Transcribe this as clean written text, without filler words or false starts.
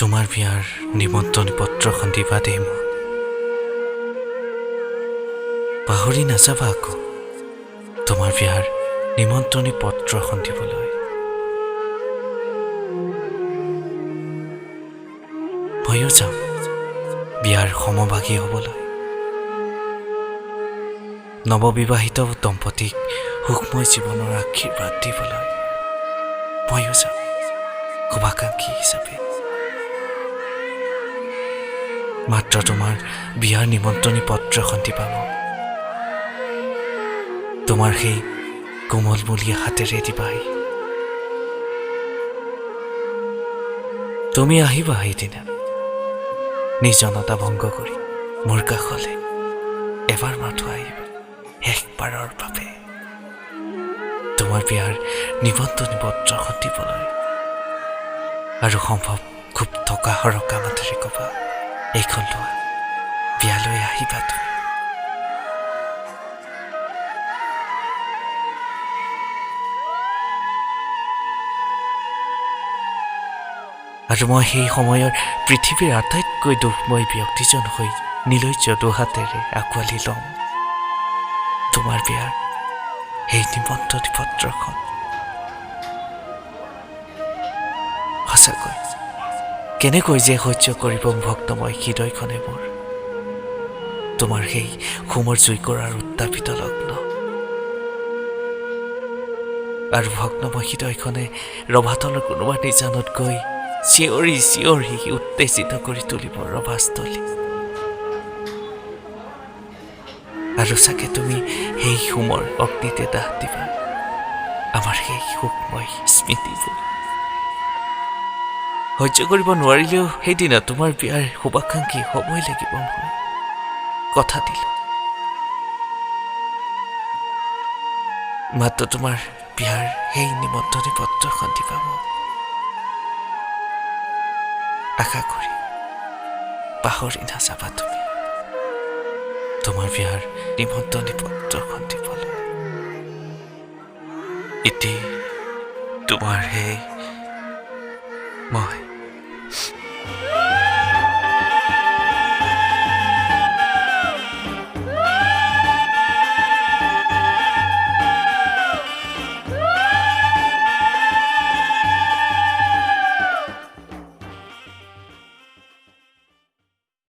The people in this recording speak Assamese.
তোমাৰ বিয়াৰ নিমন্ত্ৰণ পত্ৰখন দিবা দেই মোক। পাহৰি নাযাবা আকৌ তোমাৰ বিয়াৰ নিমন্ত্ৰণী পত্ৰখন দিবলৈ। ময়ো যাম বিয়াৰ সমভাগী হ'বলৈ। নৱবিবাহিত দম্পতীক সুখময় জীৱনৰ আশীৰ্বাদ দিবলৈ ময়ো যাম শুভাকাংক্ষী হিচাপে। মাত্ৰ তোমাৰ বিয়াৰ নিমন্ত্ৰণী পত্ৰখন দিবা মোক। তোমাৰ সেই কোমলমূলীয়া হাতেৰে দিবাহি। তুমি আহিবা সেইদিনা নিৰ্জনতা ভংগ কৰি মোৰ কাষলৈ। এবাৰ মাথো আহিবা শেষবাৰৰ বাবে তোমাৰ বিয়াৰ নিমন্ত্ৰণী পত্ৰখন দিবলৈ। আৰু সম্ভৱ খুব থকা সৰকা মাতেৰে ক'বা, এইখন লোৱা, বিয়ালৈ আহিবা তুমি। আৰু মই সেই সময়ৰ পৃথিৱীৰ আটাইতকৈ দুখময় ব্যক্তিজন হৈ নিলজ্জ দুহাতেৰে আঁকোৱালি ল'ম তোমাৰ বিয়াৰ সেই নিমন্ত্ৰণী পত্ৰখন। সঁচাকৈ কেনেকৈ যে সহ্য কৰিব ভক্তময় হৃদয়খনে মোৰ তোমাৰ সেই সুমৰ জুই কৰাৰ উত্তাপিত লগ্ন। আৰু ভগ্নময় হৃদয়খনে ৰভাতলৰ কোনোবা নিজানত গৈ চিঞৰি চিঞৰি উত্তেজিত কৰি তুলিব ৰভাস্থলী। আৰু চাগে তুমি সেই সুমৰ অগ্নিতে দাহ দিবা আমাৰ সেই সুখময় স্মৃতিবোৰ। সহ্য কৰিব নোৱাৰিলেও সেইদিনা তোমাৰ বিয়াৰ শুভাকাংক্ষী হ'বই লাগিব মই, কথা দিলো। মাত্ৰ তোমাৰ বিয়াৰ সেই নিমন্ত্ৰণী পত্ৰখন দিবা মোক। আশা কৰি পাহৰি নাযাবা তুমি তোমাৰ বিয়াৰ নিমন্ত্ৰণী পত্ৰখন দিবলৈ। এটি তোমাৰ হে মই।